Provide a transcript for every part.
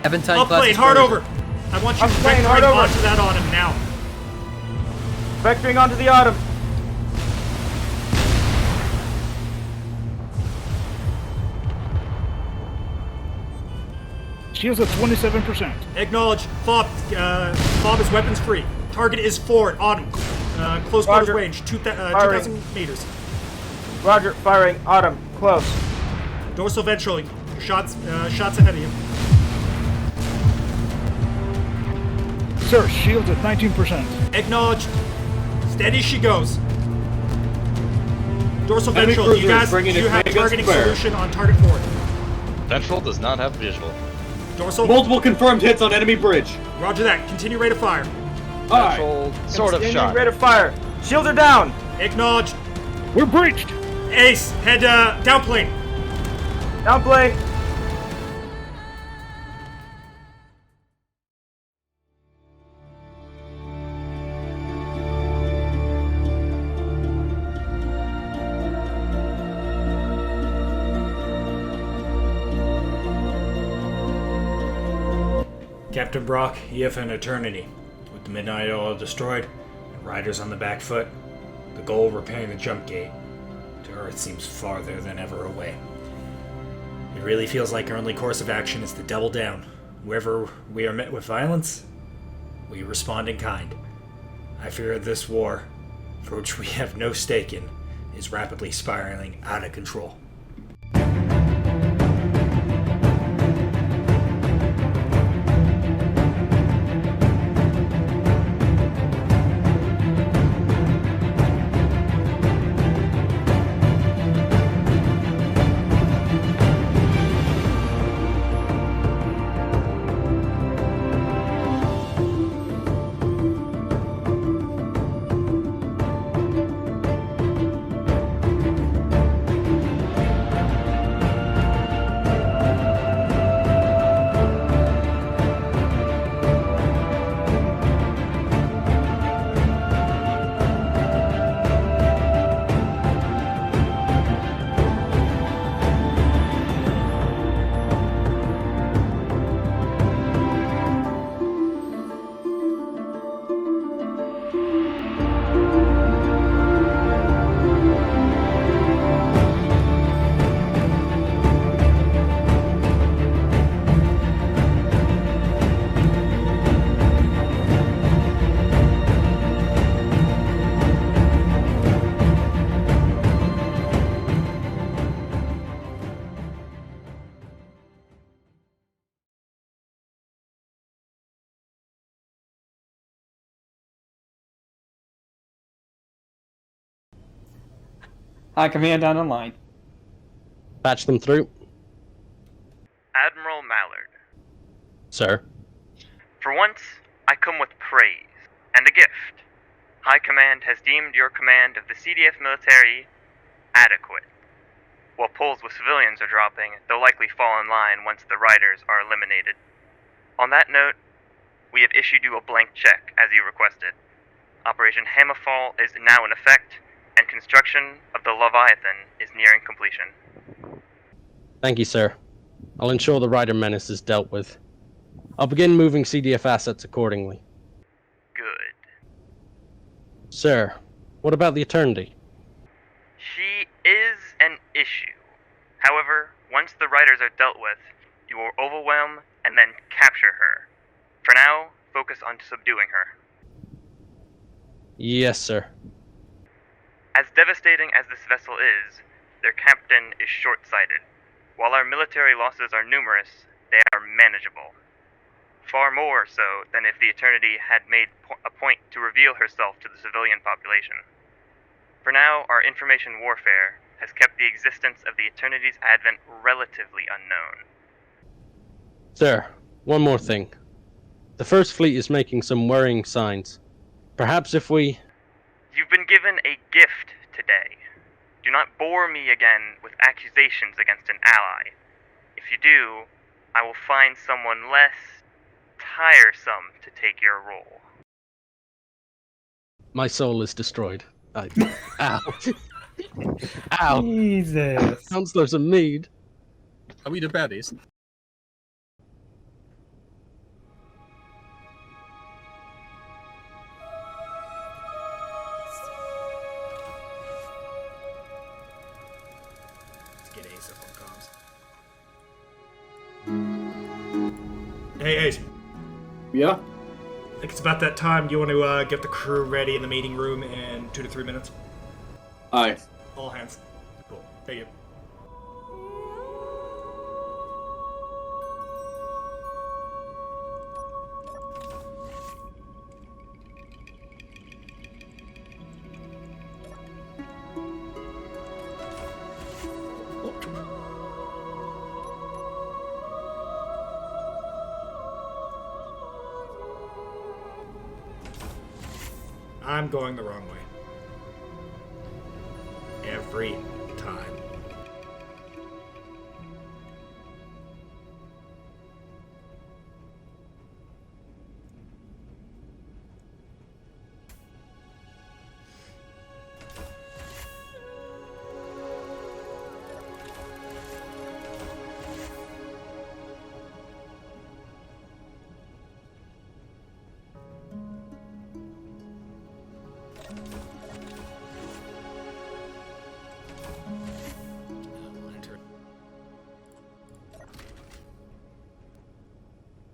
Aventine Upplane, hard over. I want you vectoring onto that Autumn now. Vectoring onto the Autumn. Shields at 27%. Acknowledge. Fob is weapons free. Target is forward. Autumn. Close quarters range. 2,000 meters. Roger. Firing. Autumn. Close. Dorsal ventral. Shots ahead of you. Sir, shields at 19%. Acknowledge. Steady she goes. Dorsal ventral. Do you have targeting solution on target forward? Ventral does not have visual. Dorsal. Multiple confirmed hits on enemy bridge. Roger that. Continue rate of fire. Ventral, sort of shot. Rate of fire. Shields are down. Acknowledge. We're breached. Ace, head downplane. Downplane. Captain Brock, EFN Eternity. With the Midnight Oil destroyed, and riders on the back foot, the goal of repairing the jump gate to Earth seems farther than ever away. It really feels like our only course of action is to double down. Wherever we are met with violence, we respond in kind. I fear this war, for which we have no stake in, is rapidly spiraling out of control. High Command on the line. Patch them through. Admiral Mallard. Sir. For once, I come with praise and a gift. High Command has deemed your command of the CDF military adequate. While polls with civilians are dropping, they'll likely fall in line once the riders are eliminated. On that note, we have issued you a blank check, as you requested. Operation Hammerfall is now in effect, and construction of the Leviathan is nearing completion. Thank you, sir. I'll ensure the Rider Menace is dealt with. I'll begin moving CDF assets accordingly. Good. Sir, what about the Eternity? She is an issue. However, once the Riders are dealt with, you will overwhelm and then capture her. For now, focus on subduing her. Yes, sir. As devastating as this vessel is, their captain is short-sighted. While our military losses are numerous, they are manageable. Far more so than if the Eternity had made a point to reveal herself to the civilian population. For now, our information warfare has kept the existence of the Eternity's advent relatively unknown. Sir, one more thing. The First Fleet is making some worrying signs. Perhaps if we... You've been given a gift today. Do not bore me again with accusations against an ally. If you do, I will find someone less tiresome to take your role. My soul is destroyed. Ow. Ow. Jesus. Counselors of Mead. Are we the baddies? Hey. Yeah? I think it's about that time. You want to get the crew ready in the meeting room in 2 to 3 minutes? Aye. All hands. Cool. Thank you. I'm going the wrong way. Every time.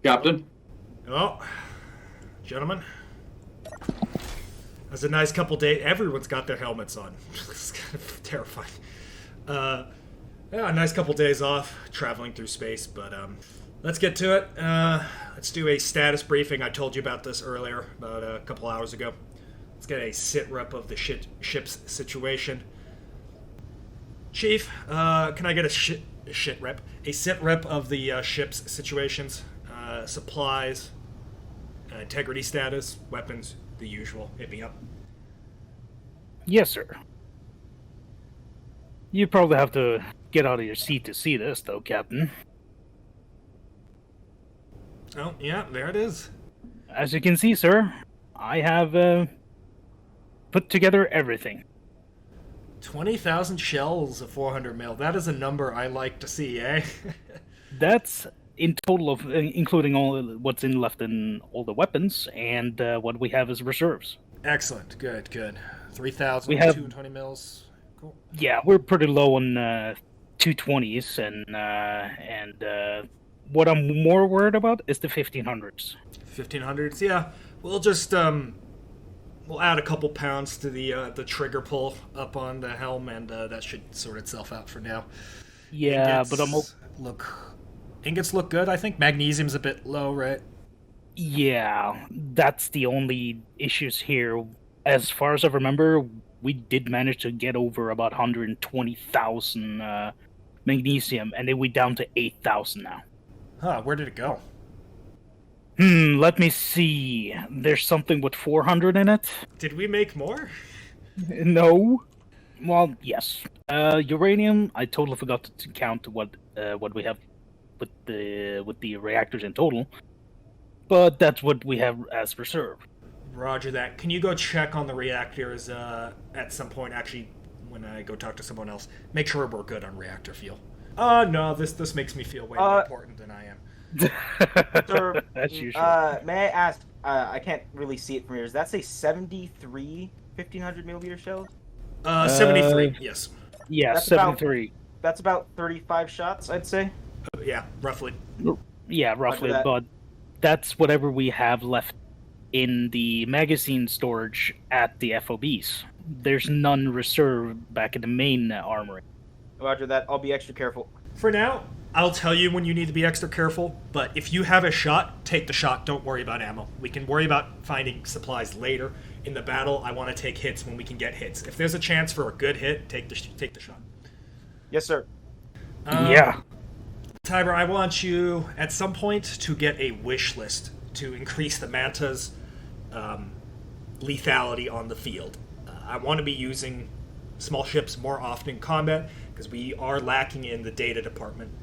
Captain? Well, gentlemen, that's a nice couple days. Everyone's got their helmets on. It's kind of terrifying. Yeah, a nice couple days off traveling through space, but let's get to it. Let's do a status briefing. I told you about this earlier, about a couple hours ago. Let's get a sit rep of the ship's situation. Chief, can I get a sit rep of the ship's situations? Supplies, integrity status, weapons, the usual. Hit me up. Yes, sir. You probably have to get out of your seat to see this, though, Captain. Oh, yeah, there it is. As you can see, sir, I have put together everything. 20,000 shells of 400 mil. That is a number I like to see, eh? That's in total of including all what's left in all the weapons and what we have as reserves. Excellent. Good. 3,000, We have- 220 mils. Cool. Yeah, we're pretty low on 220s, and what I'm more worried about is the 1500s. 1500s, yeah. We'll just, we'll add a couple pounds to the trigger pull up on the helm, and that should sort itself out for now. Yeah, but Ingots look good, I think. Magnesium's a bit low, right? Yeah, that's the only issues here. As far as I remember, we did manage to get over about 120,000 magnesium, and then we're down to 8,000 now. Huh, where did it go? Let me see. There's something with 400 in it? Did we make more? No. Well, yes. Uranium, I totally forgot to count what we have with the reactors in total. But that's what we have as reserve. Roger that. Can you go check on the reactors at some point, actually, when I go talk to someone else? Make sure we're good on reactor fuel. No, this makes me feel way more important than I am. Sir, As usual. may I ask, I can't really see it from here. Does that say 73 1,500 millimeter shells? 73, yes. Yeah, That's 73. That's about 35 shots, I'd say. Yeah, roughly. Yeah, roughly, that. but that's whatever we have left in the magazine storage at the FOBs. There's none reserved back in the main armory. Roger that. I'll be extra careful. For now, I'll tell you when you need to be extra careful, but if you have a shot, take the shot. Don't worry about ammo. We can worry about finding supplies later. In the battle, I want to take hits when we can get hits. If there's a chance for a good hit, take the shot. Yes, sir. Yeah. Tiber, I want you, at some point, to get a wish list to increase the Manta's lethality on the field. I want to be using small ships more often in combat, because we are lacking in the data department.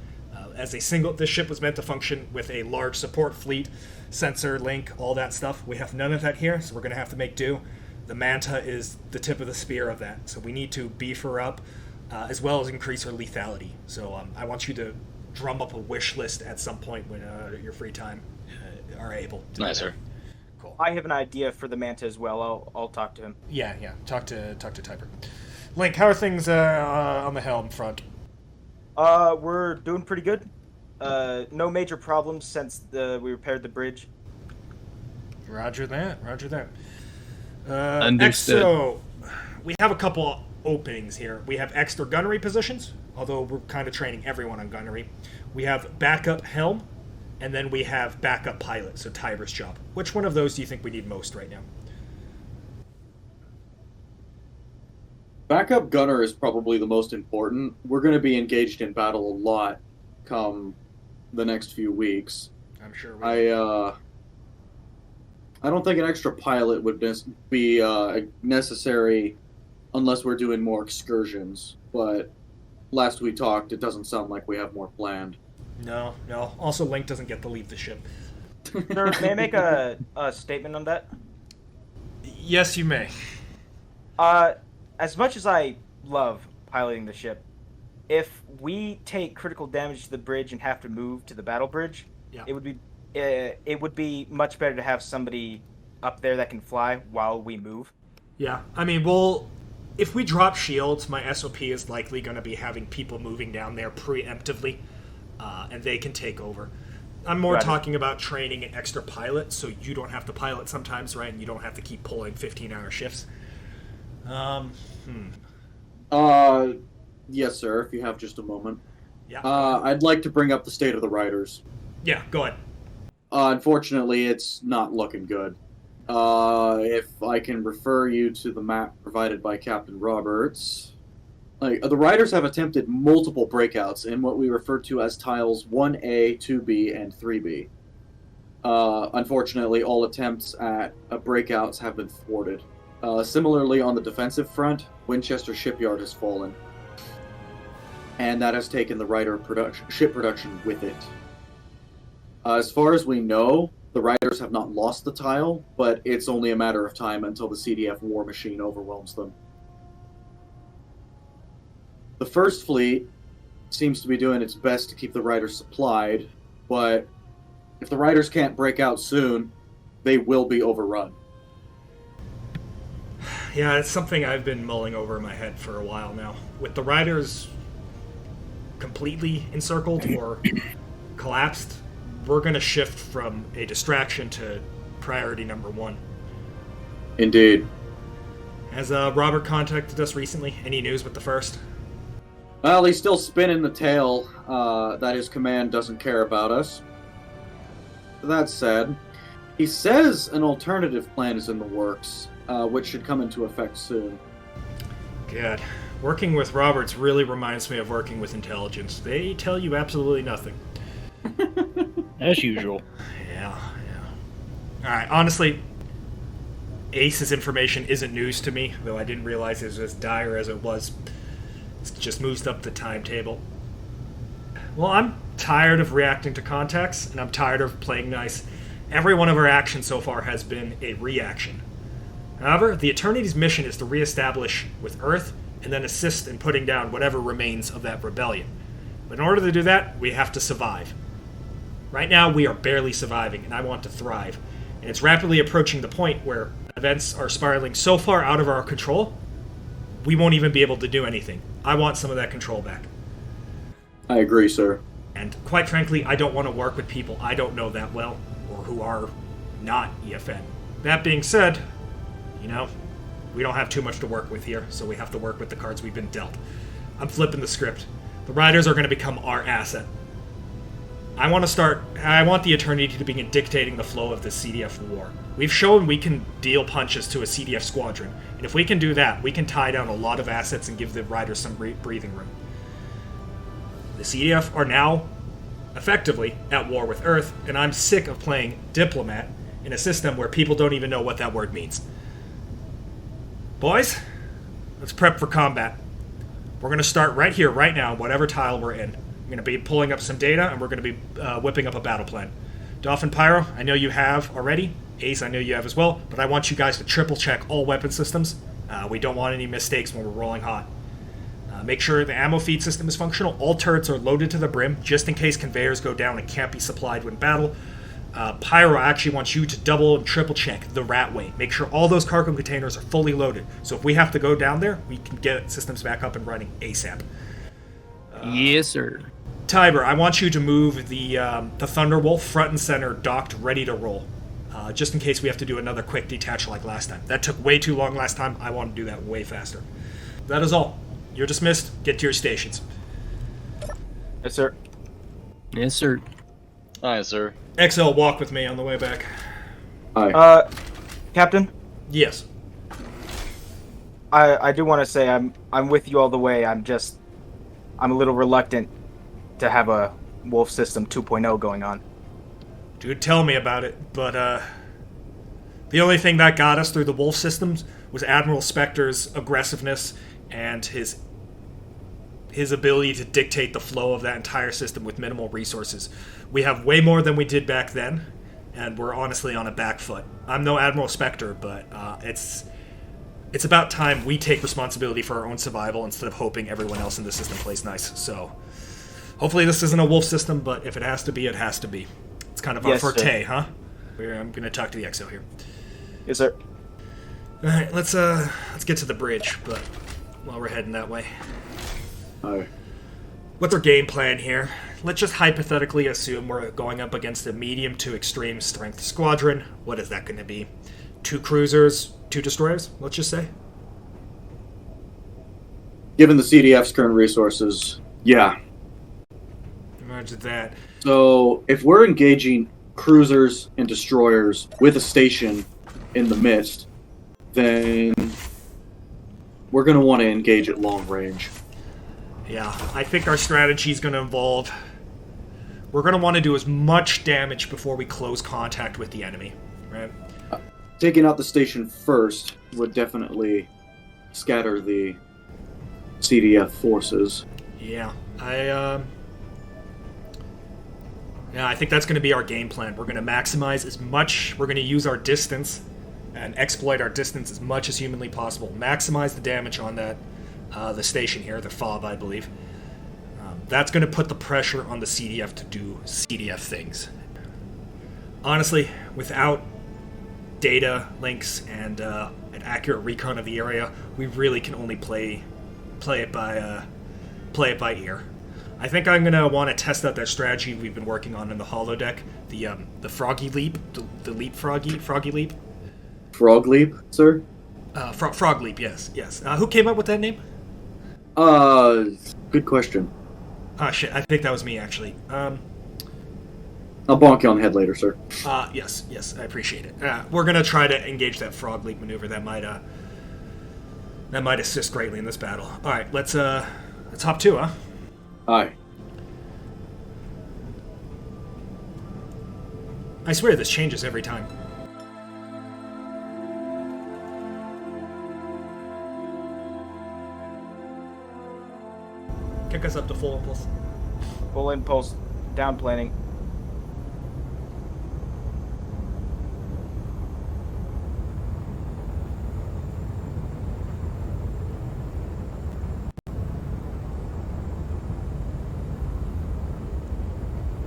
This ship was meant to function with a large support fleet, sensor, link, all that stuff. We have none of that here, so we're going to have to make do. The Manta is the tip of the spear of that, so we need to beef her up, as well as increase her lethality. So I want you to drum up a wish list at some point when your free time are able to. Nice, sir. Cool. I have an idea for the Manta as well. I'll talk to him. Yeah. Talk to Tiber. Link, how are things on the helm front? We're doing pretty good. no major problems since we repaired the bridge. Roger that. Roger that. Understood. So, we have a couple openings here. We have extra gunnery positions, although we're kind of training everyone on gunnery. We have backup helm, and then we have backup pilot, so Tiber's job. Which one of those do you think we need most right now? Backup gunner is probably the most important. We're going to be engaged in battle a lot come the next few weeks. I'm sure I don't think an extra pilot would be necessary unless we're doing more excursions, but last we talked, it doesn't sound like we have more planned. No. Also, Link doesn't get to leave the ship. Sir, may I make a statement on that? Yes, you may. As much as I love piloting the ship, if we take critical damage to the bridge and have to move to the battle bridge, Yeah. it would be much better to have somebody up there that can fly while we move. Yeah, I mean, if we drop shields, my SOP is likely going to be having people moving down there preemptively, and they can take over. I'm more talking about training an extra pilot, so you don't have to pilot sometimes, right? And you don't have to keep pulling 15-hour shifts. Yes, sir, if you have just a moment. Yeah. I'd like to bring up the state of the riders. Yeah, go ahead. Unfortunately, it's not looking good. If I can refer you to the map provided by Captain Roberts. The riders have attempted multiple breakouts in what we refer to as tiles 1A, 2B, and 3B. Unfortunately, all attempts at breakouts have been thwarted. Similarly, on the defensive front, Winchester Shipyard has fallen. And that has taken the ship production with it. As far as we know, the riders have not lost the tile, but it's only a matter of time until the CDF war machine overwhelms them. The First Fleet seems to be doing its best to keep the riders supplied, but if the riders can't break out soon, they will be overrun. Yeah, it's something I've been mulling over in my head for a while now. With the riders completely encircled or collapsed, we're going to shift from a distraction to priority number one. Indeed. Has Robert contacted us recently? Any news with the First? Well, he's still spinning the tail that his command doesn't care about us. That said, he says an alternative plan is in the works, which should come into effect soon. God, working with Roberts really reminds me of working with intelligence. They tell you absolutely nothing. As usual. Yeah. Alright, honestly, Ace's information isn't news to me, though I didn't realize it was as dire as it was. It just moves up the timetable. Well, I'm tired of reacting to contacts, and I'm tired of playing nice. Every one of our actions so far has been a reaction. However, the Eternity's mission is to reestablish with Earth, and then assist in putting down whatever remains of that rebellion. But in order to do that, we have to survive. Right now, we are barely surviving, and I want to thrive. And it's rapidly approaching the point where events are spiraling so far out of our control, we won't even be able to do anything. I want some of that control back. I agree, sir. And quite frankly, I don't want to work with people I don't know that well, or who are not EFN. That being said, we don't have too much to work with here, so we have to work with the cards we've been dealt. I'm flipping the script. The Riders are going to become our asset. I want the Eternity to begin dictating the flow of the CDF war. We've shown we can deal punches to a CDF squadron, and if we can do that, we can tie down a lot of assets and give the Riders some breathing room. The CDF are now, effectively, at war with Earth, and I'm sick of playing diplomat in a system where people don't even know what that word means. Boys, let's prep for combat. We're going to start right here, right now, whatever tile we're in. I'm going to be pulling up some data, and we're going to be whipping up a battle plan. Dolphin Pyro, I know you have already. Ace, I know you have as well, but I want you guys to triple check all weapon systems. We don't want any mistakes when we're rolling hot. Make sure the ammo feed system is functional. All turrets are loaded to the brim, just in case conveyors go down and can't be supplied when battle. Pyro actually wants you to double and triple check the rat weight. Make sure all those cargo containers are fully loaded. So if we have to go down there, we can get systems back up and running ASAP. Yes, sir. Tiber, I want you to move the Thunderwolf front and center, docked, ready to roll. Just in case we have to do another quick detach like last time. That took way too long last time. I want to do that way faster. That is all. You're dismissed. Get to your stations. Yes, sir. Yes, sir. Aye, sir. XL, walk with me on the way back. Aye. Captain, Yes. I do want to say I'm with you all the way. I'm a little reluctant to have a Wolf System 2.0 going on. Dude, tell me about it. But, the only thing that got us through the Wolf systems was Admiral Spectre's aggressiveness and his ability to dictate the flow of that entire system with minimal resources. We have way more than we did back then, and we're honestly on a back foot. I'm no Admiral Spectre, but it's about time we take responsibility for our own survival instead of hoping everyone else in the system plays nice. So, hopefully this isn't a Wolf system, but if it has to be, it has to be. It's kind of our forte, huh? I'm going to talk to the XO here. Yes, sir. All right, let's get to the bridge, but while we're heading that way. Aye. What's our game plan here? Let's just hypothetically assume we're going up against a medium to extreme strength squadron. What is that going to be? 2 cruisers, 2 destroyers, let's just say? Given the CDF's current resources, yeah. Imagine that. So, if we're engaging cruisers and destroyers with a station in the midst, then we're going to want to engage at long range. Yeah, I think our strategy is going to involve... We're going to want to do as much damage before we close contact with the enemy, right? Taking out the station first would definitely scatter the CDF forces. Yeah, I think that's going to be our game plan. We're going to maximize as much... We're going to use our distance and exploit our distance as much as humanly possible. Maximize the damage on that, the station here, the FOB, I believe. That's going to put the pressure on the CDF to do CDF things. Honestly, without data links and an accurate recon of the area, we really can only play it by ear. I think I'm gonna want to test out that strategy we've been working on in the holodeck, the Froggy Leap, the Leap Froggy Leap. Frog Leap, sir? Frog Leap, yes. Who came up with that name? Good question. Ah, shit, I think that was me, actually. I'll bonk you on the head later, sir. Yes, I appreciate it. We're gonna try to engage that Frog Leap maneuver. That might assist greatly in this battle. All right, let's hop 2, huh? Aye. I swear this changes every time. Kick us up to full impulse. Full impulse, down planning.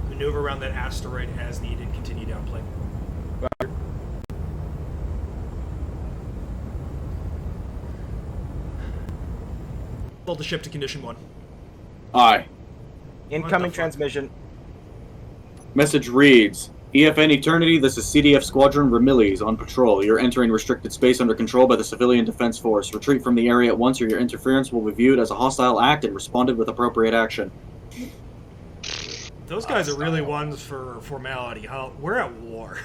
Maneuver around that asteroid as needed. Continue down plane. Hold the ship to condition 1. Aye. Incoming fuck? transmission. Message reads, EFN Eternity, this is CDF Squadron Ramillies on patrol. You're entering restricted space under control by the Civilian Defense Force. Retreat from the area at once or your interference will be viewed as a hostile act and responded with appropriate action. Those guys are really ones for formality. We're at war.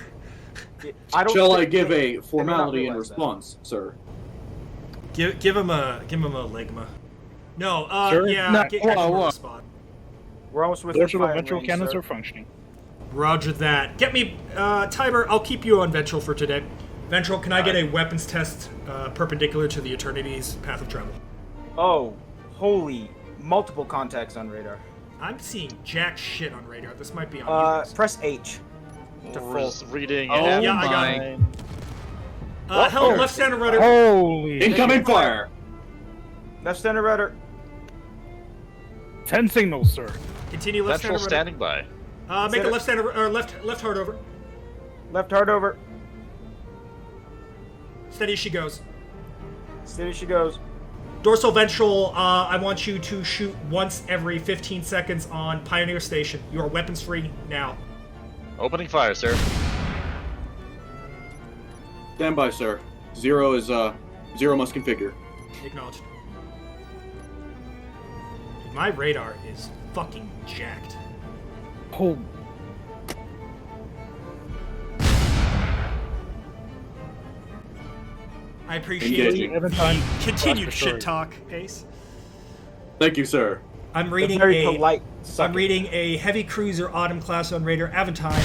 Shall I give a formality in response, sir? Give him a ligma. No, Sure. yeah, No, get hold him on, on the hold on. spot. We're almost within Dorsal and fire ventral range, cannons sir. are functioning. Roger that. Get me, Tiber, I'll keep you on Ventral for today. Ventral, can I get a weapons test perpendicular to the Eternity's path of travel? Oh, holy, multiple contacts on radar. I'm seeing jack shit on radar. This might be on you. Press H to We're full. just reading Oh it. Yeah, I got my. Hell, left center rudder. Holy. Incoming fire! Left center rudder. 10 signals, sir. Continue left center Ventral rudder. standing by. Make a left center, or left hard over. Left hard over. Steady as she goes. Steady she goes. Dorsal ventral, I want you to shoot once every 15 seconds on Pioneer Station. You are weapons free now. Opening fire, sir. Stand by, sir. Zero must configure. Acknowledged. My radar is fucking jacked. Oh, I appreciate Engaging. the continued Cluster shit story. talk, Ace. Thank you, sir. I'm A reading very polite I'm sucker. reading a heavy cruiser Autumn class on Raider Aventine.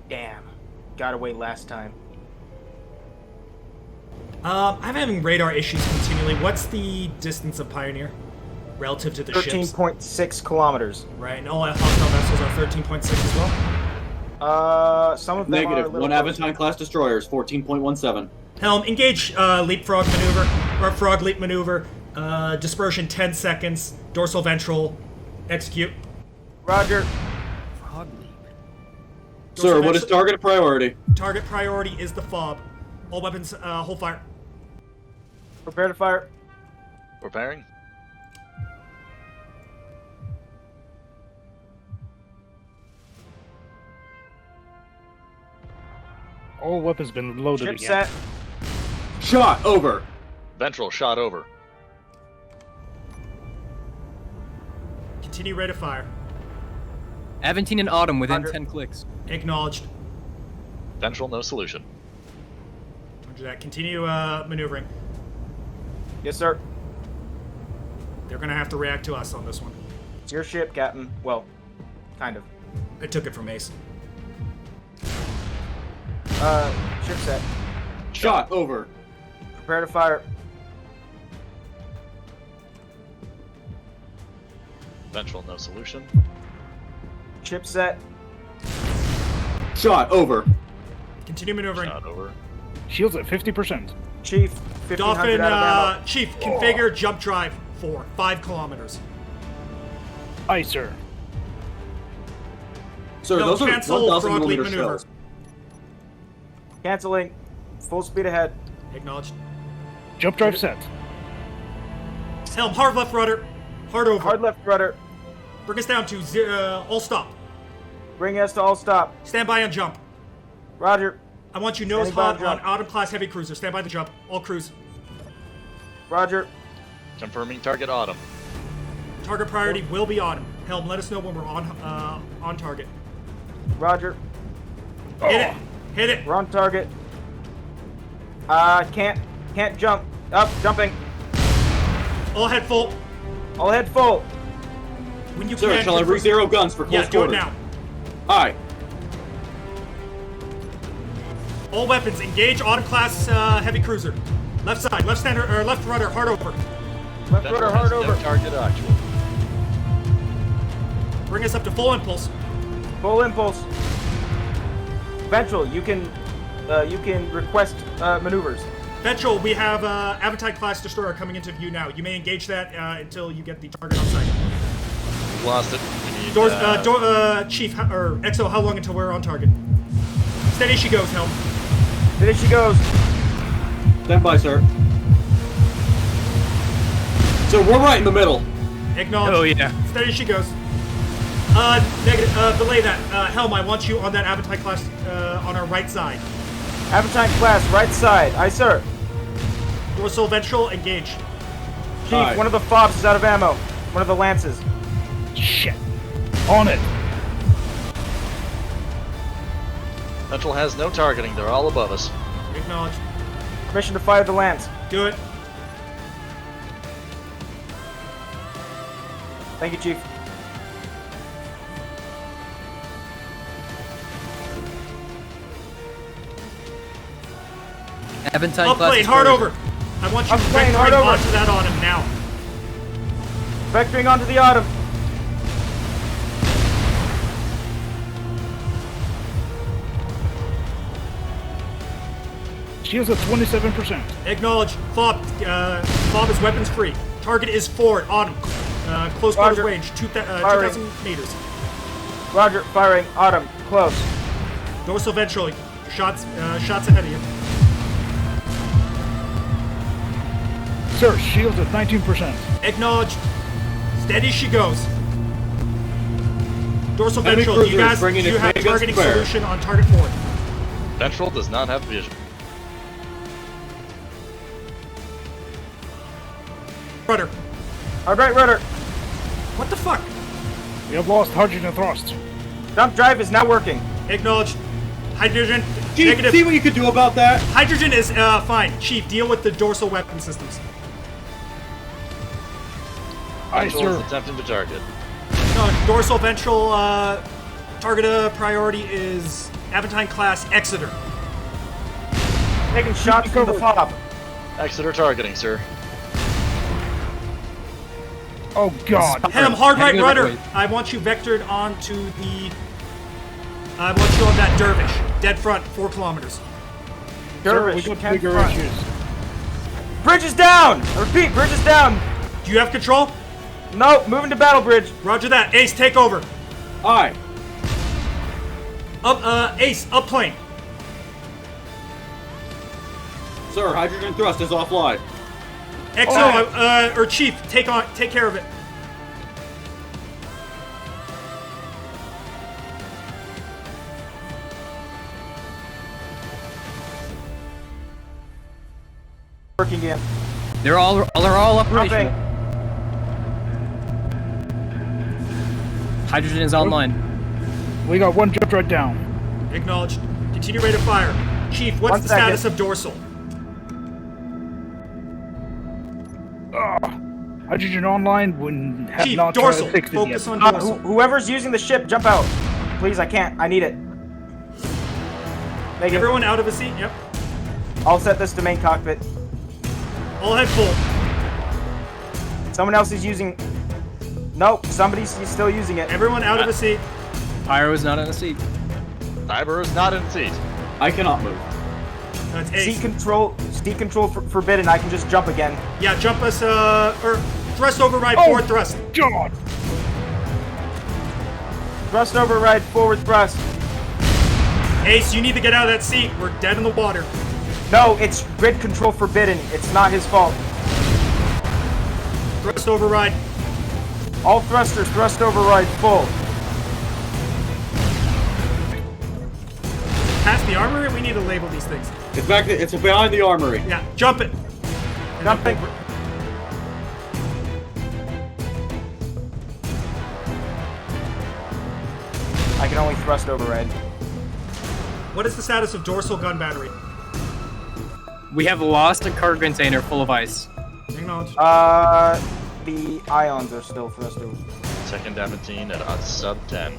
Damn. Got away last time. I'm having radar issues continually. What's the distance of Pioneer relative to the ships? 13.6 kilometers. Right, and all hostile vessels are 13.6 as well. Some of them are a Negative. little One closer. Aventine class destroyers, 14.17. Helm, engage leapfrog maneuver, or frog leap maneuver. Dispersion 10 seconds. Dorsal ventral. Execute. Roger. frog leap. Sir, what is target priority? Target priority is the fob. All weapons, hold fire. Prepare to fire. Preparing. All weapons been loaded Ship again. set. Shot over. Ventral shot over. Continue rate of fire. Aventine and Autumn within Roger. 10 clicks. Acknowledged. Ventral no solution. Roger that. Continue maneuvering. Yes, sir. They're gonna have to react to us on this one. It's your ship, Captain. Well, kind of. I took it from Ace. Ship set. Shot over. Prepare to fire. Ventral no solution. Ship set. Shot over. Continue maneuvering. Shot over. Shields at 50%. Chief, 1500 Dolphin, out of ammo. Chief, configure jump drive for 5 kilometers. Aye, sir. Sir, No, those are cancel 1,000 frog leap millimeter maneuver. shells. Canceling. Full speed ahead. Acknowledged. Jump drive set. Helm, hard left rudder. Hard over. Hard left rudder. Bring us down to all stop. Bring us to all stop. Stand by on jump. Roger. I want you nose Standing by hot on on jump. Autumn class heavy cruiser. Stand by the jump. All crews. Roger. Confirming target Autumn. Target priority will be Autumn. Helm, let us know when we're on target. Roger. Hit it. Hit it. We're on target. Can't jump. Up, jumping. All head full. All head full. When you Sir, can. shall I re-zero guns for close Yeah, do it quarters? now. Aye. All weapons, engage Autumn class heavy cruiser. Left side, left center, or left rudder, hard over. Left Ventral rudder has hard no over. target actual. Bring us up to full impulse. Full impulse. Ventral, you can request maneuvers. Ventral, we have Aventine class destroyer coming into view now. You may engage that until you get the target on sight. We've lost it. We need, Chief, or XO, how long until we're on target? Steady she goes, Helm. There she goes. Stand by, sir. So we're right in the middle. Acknowledge. Oh, yeah. Steady she goes. Negative, belay that. Helm, I want you on that Aventine class on our right side. Aventine class, right side. Aye, sir. Dorsal ventral, engage. Chief, Aye. one of the fobs is out of ammo. One of the lances. Shit. On it. Ventral has no targeting. They're all above us. Acknowledge. Permission to fire the lance. Do it. Thank you, Chief. Aventine class Upplane, hard destroyer. over. I want you Upplane, hard vectoring over. onto that on him now. Vectoring onto the Autumn. Shields at 27%. Acknowledge. Fob. Fob is weapons free. Target is forward. Autumn. Close quarters Roger. range. 2,000 Firing. meters. Roger, firing. Autumn, close. Dorsal ventral. Shots ahead of you. Sir, shields at 19%. Acknowledged. Steady she goes. Dorsal Enemy ventral, do you cruiser guys bringing do you its have way against targeting the bear. solution on target 4? Ventral does not have vision. Rudder. Alright, rudder. What the fuck? We have lost hydrogen thrust. Dump drive is now working. Acknowledged. Hydrogen. Chief, Negative. see what you can do about that? Hydrogen is fine. Chief, deal with the dorsal weapon systems. Aye, Ventral is sir. attempting to target. No, dorsal ventral target priority is Aventine class Exeter. Taking shots from the fob. Exeter targeting, sir. Oh god. Hem, hard right Heading the rudder. right way. I want you vectored onto the. I want you on that dervish. Dead front, 4 kilometers. Sir, we Dervish, got 10 bigger front. issues. Bridge is down! I repeat, bridge is down! Do you have control? No, moving to battle bridge. Roger that. Ace, take over. Aye. Ace, up plane. Sir, hydrogen thrust is offline. XO, or Chief, take care of it. Working in. They're all operational. Dropping. Hydrogen is online. We got one jump right down. Acknowledged. Continue rate of fire. Chief, what's 1 the second. status of dorsal? Hydrogen online when have Chief, not dorsal. fixed it Focus yet. on dorsal. Whoever's using the ship, jump out. Please, I can't. I need it. Make it. Everyone out of a seat. Yep. I'll set this to main cockpit. All head full. Someone else is using... Nope, somebody's still using it. Everyone out of a seat. Pyro is not in a seat. Cyber is not in seat. I cannot move. That's Ace. Seat control forbidden. I can just jump again. Yeah, jump us, or thrust override, Oh. forward thrust. God! Thrust override, forward thrust. Ace, you need to get out of that seat. We're dead in the water. No, it's grid control forbidden. It's not his fault. Thrust override. All thrusters, thrust override full. Past the armory, we need to label these things. It's back. It's behind the armory. Yeah, jump it. And Jumping. then- I can only thrust override. What is the status of dorsal gun battery? We have lost a cargo container full of ice. Acknowledged. The ions are still thrust over. Second Aventine at sub 10.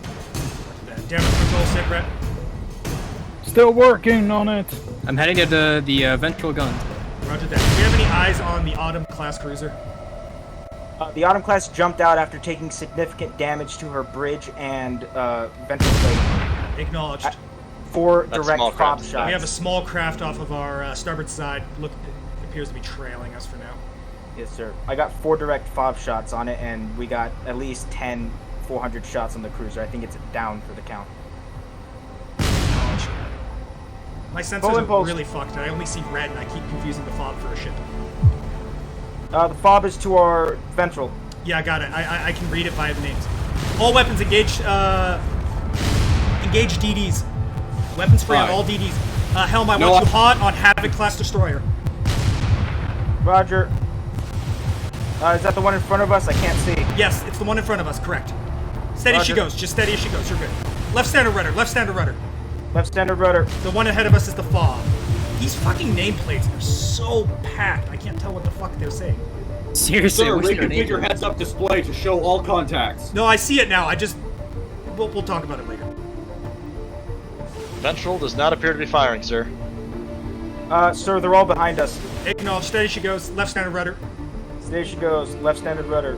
Damage control, sit rep. Still working on it. I'm heading to the ventral gun. Roger that. Do we have any eyes on the Autumn class cruiser? The Autumn class jumped out after taking significant damage to her bridge and ventral plate. Acknowledged. 4 That's direct small fob craft. shots. We have a small craft off of our starboard side. Look, it appears to be trailing us for now. Yes, sir. I got 4 direct fob shots on it, and we got at least 10 400 shots on the cruiser. I think it's down for the count. Acknowledged. My Full sensors are impulse. really fucked. I only see red, and I keep confusing the fob for a ship. The fob is to our ventral. Yeah, I got it. I can read it by the names. All weapons engage. Engage DDs. Weapons free on Aye. all DDs. Helm, I No, want you hot on Havoc class destroyer. Roger. Is that the one in front of us? I can't see. Yes, it's the one in front of us. Correct. Steady as she Roger. goes. Just steady as she goes. You're good. Left standard rudder. Left standard rudder. Left standard rudder. The one ahead of us is the fob. These fucking nameplates are so packed. I can't tell what the fuck they're saying. Seriously, I Sir, wish their names reconfigure were- heads-up display to show all contacts. No, I see it now. We'll talk about it later. Ventral does not appear to be firing, sir. Sir, they're all behind us. Acknowledge. Steady as she goes. Left standard rudder. There she goes. Left standard rudder.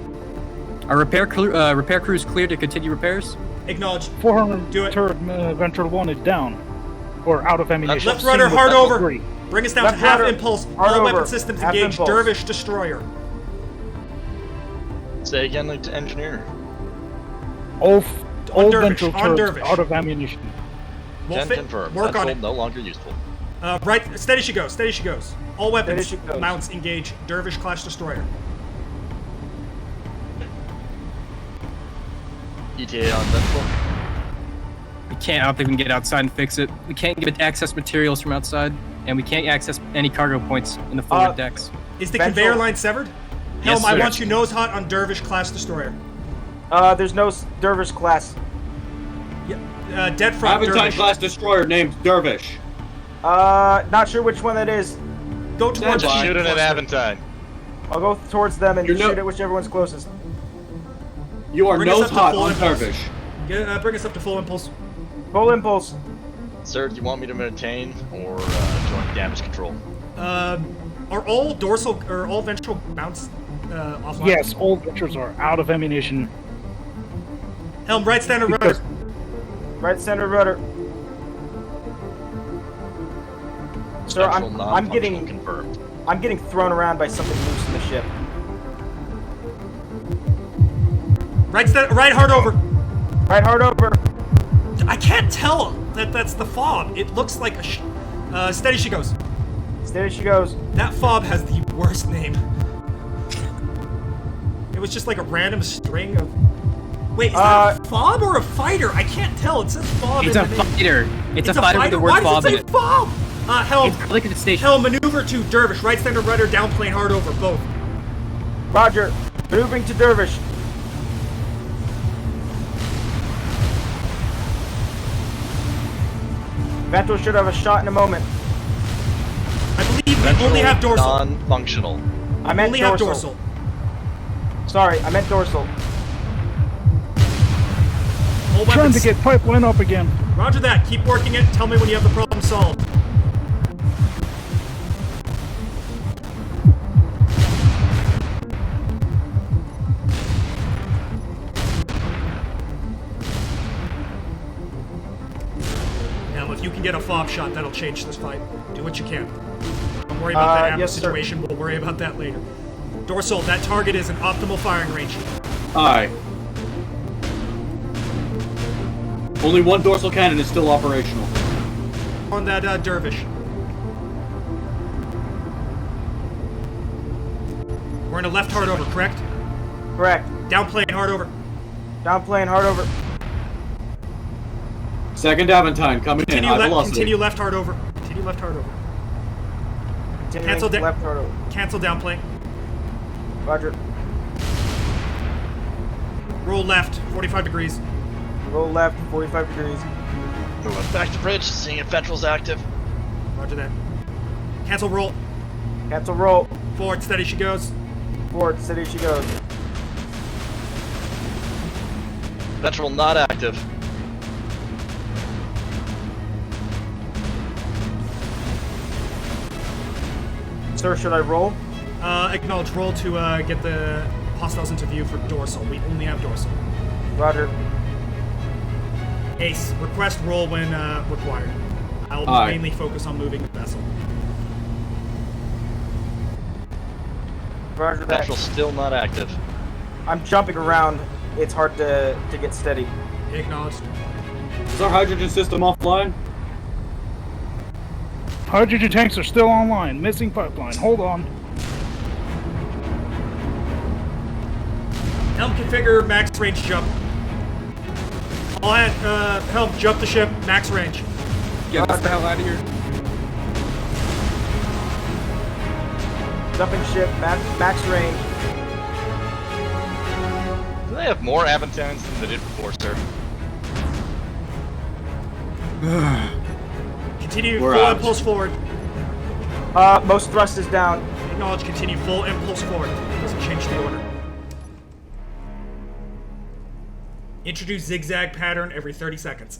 Our repair crew is clear to continue repairs. Acknowledge. 400 Do it. turret ventral 1 is down. Or out of ammunition. Left rudder, Single hard level over. 3. Bring us down Left to half rudder, impulse. hard All weapon over. systems Half engaged. impulse. Dervish destroyer. Say again, engineer. All Dervish, ventral on turrets Dervish. out of ammunition. We'll Can fit- confirm. Work on Ventral it. no longer useful. Right. Steady she goes. Steady she goes. All weapons, Finish it goes. mounts, engage. Dervish class destroyer. ETA on Ventral. We can't. I don't think we can get outside and fix it. We can't get access materials from outside, and we can't access any cargo points in the forward decks. Is the Ventral- conveyor line severed? Yes, Helm, I sir. want you nose hot on Dervish class destroyer. There's no Dervish class. Dead front, Aventine Dervish. class destroyer named Dervish. Not sure which one that is. Go towards Just the shoot it at cluster. Aventine. I'll go towards them and You're shoot no- at whichever one's closest. You are Bring us nose up to hot full on impulse. Dervish. Bring us up to full impulse. Full impulse. Sir, do you want me to maintain or join damage control? Are all dorsal or all ventral mounts offline? Yes, all ventures are out of ammunition. Helm, right standard rudder. Right center rudder. Sir, Ventral I'm non-functional getting confirmed. I'm getting thrown around by something loose in the ship. Right hard over. Right hard over. I can't tell that that's the fob. It looks like a steady she goes. Steady she goes. That fob has the worst name. It was just like a random string of. Wait, is that a fob or a fighter? I can't tell. It says fob. It's in a the name. fighter. It's a fighter with the Why word does fob it in say it. fob? Helm. It's like a station. Helm, maneuver to Dervish. Right standard rudder, down plane, hard over, both. Roger. Maneuvering to Dervish. Ventral should have a shot in a moment. I believe we only have dorsal. Non-functional. I meant Only dorsal. have dorsal. Sorry, I meant dorsal. All Trying weapons. to get pipeline up again. Roger that. Keep working it. Tell me when you have the problem solved. Now, if you can get a fob shot, that'll change this fight. Do what you can. Don't worry about that ammo yes, sir. situation. We'll worry about that later. Dorsal, that target is in optimal firing range. Aye. Only one dorsal cannon is still operational. On that Dervish. We're in a left hard over, correct? Correct. Down plane, hard over. Down plane, hard over. Second Aventine coming in. High velocity. Continue left hard over. Continue left hard over. Continuing Cancel da- left hard over. Cancel down plane. Roger. Roll left, 45 degrees. Roll left, 45 degrees. Moving back to bridge, seeing if Ventral's active. Roger that. Cancel roll. Cancel roll. Forward, steady she goes. Forward, steady she goes. Ventral not active. Sir, should I roll? Acknowledge roll to get the hostiles into view for dorsal. We only have dorsal. Roger. Ace, request roll when required. I'll Aye. mainly focus on moving the vessel. Roger that. Ventral's still not active. I'm jumping around. It's hard to get steady. Acknowledged. Is our hydrogen system offline? Hydrogen tanks are still online. Missing pipeline. Hold on. Helm configure max range jump. All hands, helm jump the ship, max range. Get the hell out of here. Jumping ship, max range. Do they have more Aventines than they did before, sir? Continue We're full out. impulse forward. Most thrust is down. Acknowledge, continue full impulse forward. Doesn't change the order. Introduce zigzag pattern every 30 seconds.